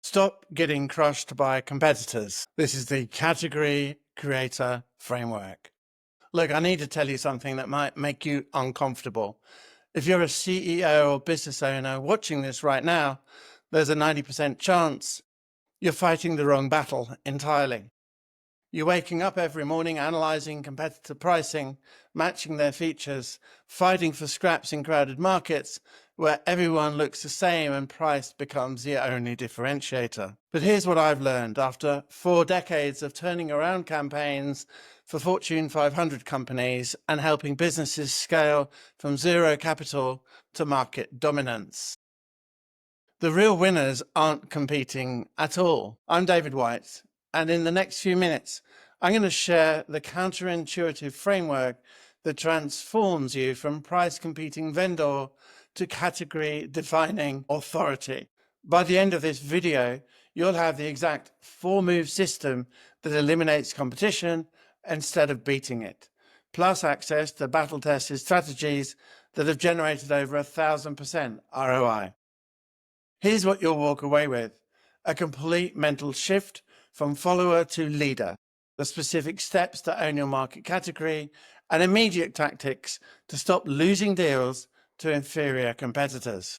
Stop getting crushed by competitors. This is the category creator framework. Look, I need to tell you something that might make you uncomfortable. If you're a CEO or business owner watching this right now, there's a 90% chance you're fighting the wrong battle entirely. You're waking up every morning analyzing competitor pricing, matching their features, fighting for scraps in crowded markets where everyone looks the same and price becomes the only differentiator. But here's what I've learned after 4 decades of turning around campaigns for Fortune 500 companies and helping businesses scale from zero capital to market dominance. The real winners aren't competing at all. I'm David White, and in the next few minutes, I'm going to share the counterintuitive framework that transforms you from price competing vendor to category defining authority. By the end of this video, you'll have the exact 4-move system that eliminates competition instead of beating it, plus access to battle-tested strategies that have generated over 1,000% ROI. Here's what you'll walk away with: a complete mental shift from follower to leader, the specific steps to own your market category, and immediate tactics to stop losing deals to inferior competitors.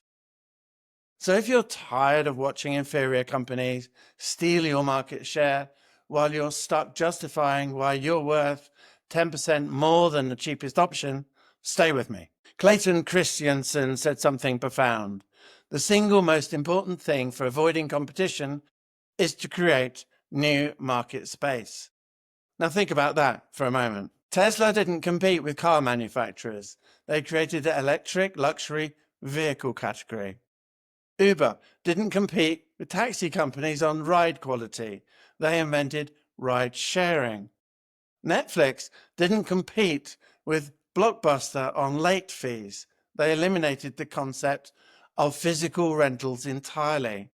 So if you're tired of watching inferior companies steal your market share while you're stuck justifying why you're worth 10% more than the cheapest option, stay with me. Clayton Christensen said something profound. The single most important thing for avoiding competition is to create new market space. Now think about that for a moment. Tesla didn't compete with car manufacturers. They created the electric luxury vehicle category. Uber didn't compete with taxi companies on ride quality. They invented ride sharing. Netflix didn't compete with Blockbuster on late fees. They eliminated the concept of physical rentals entirely.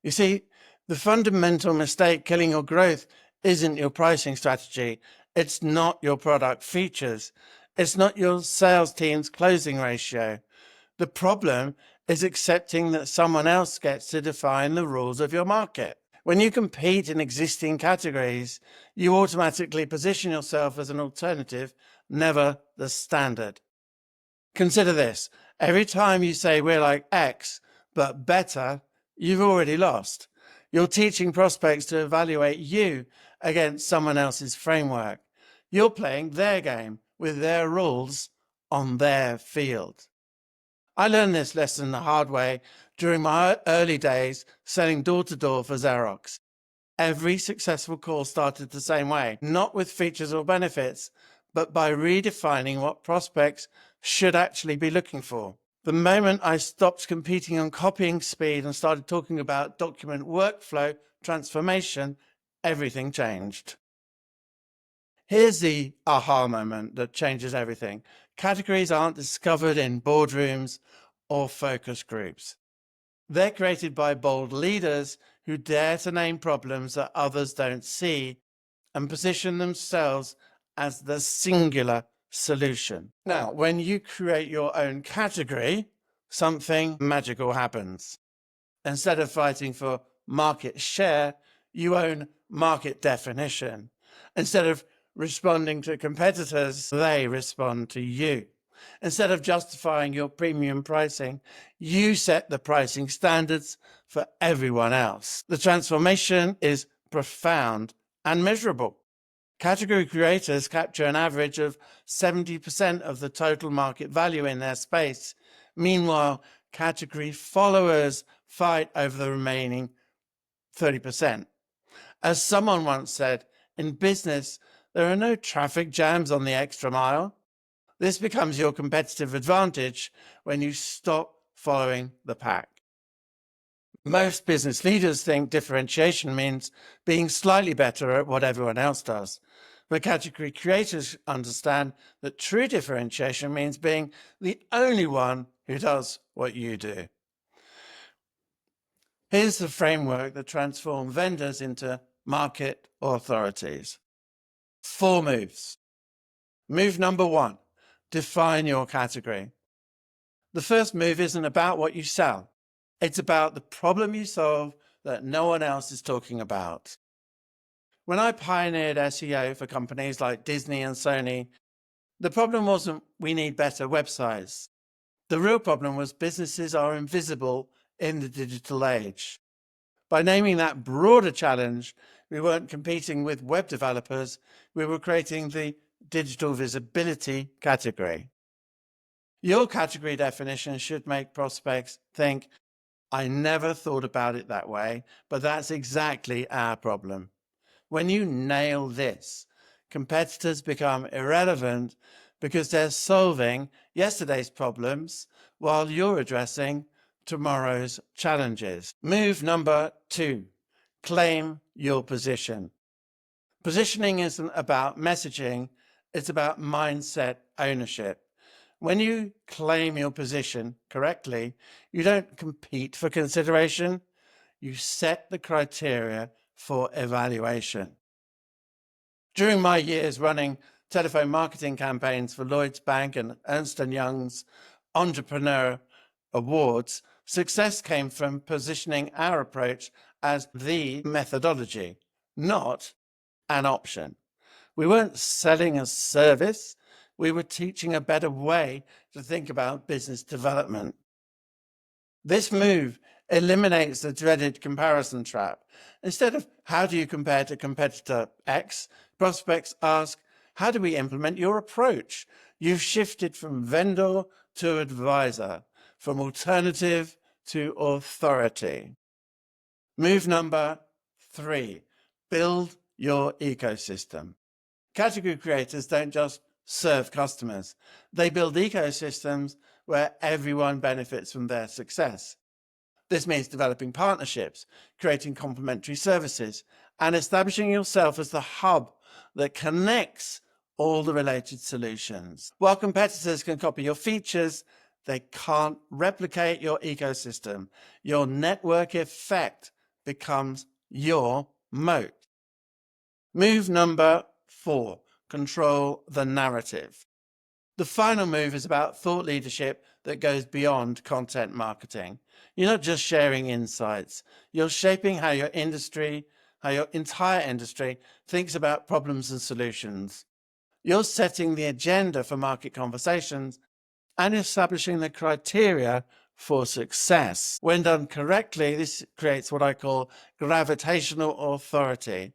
You see, the fundamental mistake killing your growth isn't your pricing strategy. It's not your product features. It's not your sales team's closing ratio. The problem is accepting that someone else gets to define the rules of your market. When you compete in existing categories, you automatically position yourself as an alternative, never the standard. Consider this: every time you say we're like X, but better, you've already lost. You're teaching prospects to evaluate you against someone else's framework. You're playing their game with their rules on their field. I learned this lesson the hard way during my early days selling door-to-door for Xerox. Every successful call started the same way, not with features or benefits, but by redefining what prospects should actually be looking for. The moment I stopped competing on copying speed and started talking about document workflow transformation, everything changed. Here's the aha moment that changes everything. Categories aren't discovered in boardrooms or focus groups. They're created by bold leaders who dare to name problems that others don't see and position themselves as the singular solution. Now, when you create your own category, something magical happens. Instead of fighting for market share, you own market definition. Instead of responding to competitors, they respond to you. Instead of justifying your premium pricing, you set the pricing standards for everyone else. The transformation is profound and measurable. Category creators capture an average of 70% of the total market value in their space. Meanwhile, category followers fight over the remaining 30%. As someone once said, in business, there are no traffic jams on the extra mile. This becomes your competitive advantage when you stop following the pack. Most business leaders think differentiation means being slightly better at what everyone else does. But category creators understand that true differentiation means being the only one who does what you do. Here's the framework that transforms vendors into market authorities. 4 moves. Move number 1, define your category. The first move isn't about what you sell. It's about the problem you solve that no one else is talking about. When I pioneered SEO for companies like Disney and Sony, the problem wasn't we need better websites. The real problem was businesses are invisible in the digital age. By naming that broader challenge, we weren't competing with web developers, we were creating the digital visibility category. Your category definition should make prospects think, I never thought about it that way, but that's exactly our problem. When you nail this, competitors become irrelevant because they're solving yesterday's problems while you're addressing tomorrow's challenges. Move number 2, claim your position. Positioning isn't about messaging, it's about mindset ownership. When you claim your position correctly, you don't compete for consideration, you set the criteria for evaluation. During my years running telephone marketing campaigns for Lloyds Bank and Ernst & Young's Entrepreneur Awards, success came from positioning our approach as the methodology, not an option. We weren't selling a service, we were teaching a better way to think about business development. This move eliminates the dreaded comparison trap. Instead of how do you compare to competitor X, prospects ask, how do we implement your approach? You've shifted from vendor to advisor, from alternative to authority. Move number 3, build your ecosystem. Category creators don't just serve customers. They build ecosystems where everyone benefits from their success. This means developing partnerships, creating complementary services, and establishing yourself as the hub that connects all the related solutions. While competitors can copy your features, they can't replicate your ecosystem. Your network effect becomes your moat. Move number 4, control the narrative. The final move is about thought leadership that goes beyond content marketing. You're not just sharing insights, you're shaping how your entire industry thinks about problems and solutions. You're setting the agenda for market conversations and establishing the criteria for success. When done correctly, this creates what I call gravitational authority.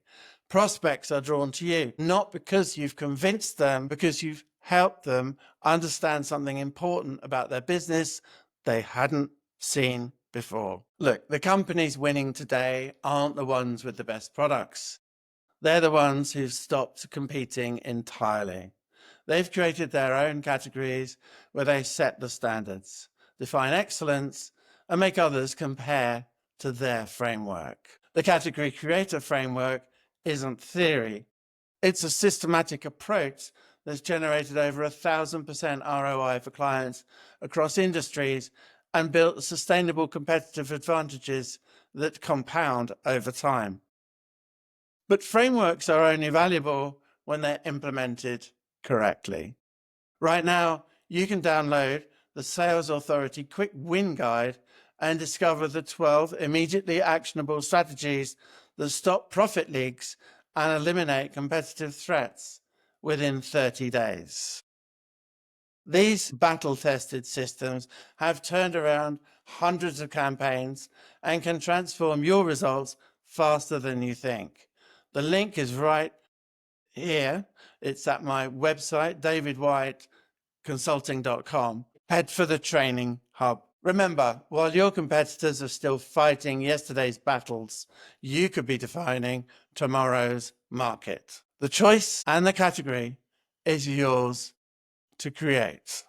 Prospects are drawn to you, not because you've convinced them, because you've helped them understand something important about their business they hadn't seen before. Look, the companies winning today aren't the ones with the best products. They're the ones who've stopped competing entirely. They've created their own categories where they set the standards, define excellence, and make others compare to their framework. The category creator framework isn't theory. It's a systematic approach that's generated over 1,000% ROI for clients across industries and built sustainable competitive advantages that compound over time. But frameworks are only valuable when they're implemented correctly. Right now, you can download the Sales Authority Quick Win Guide and discover the 12 immediately actionable strategies that stop profit leaks and eliminate competitive threats within 30 days. These battle-tested systems have turned around hundreds of campaigns and can transform your results faster than you think. The link is right here. It's at my website, davidwhiteconsulting.com. Head for the training hub. Remember, while your competitors are still fighting yesterday's battles, you could be defining tomorrow's market. The choice and the category is yours to create.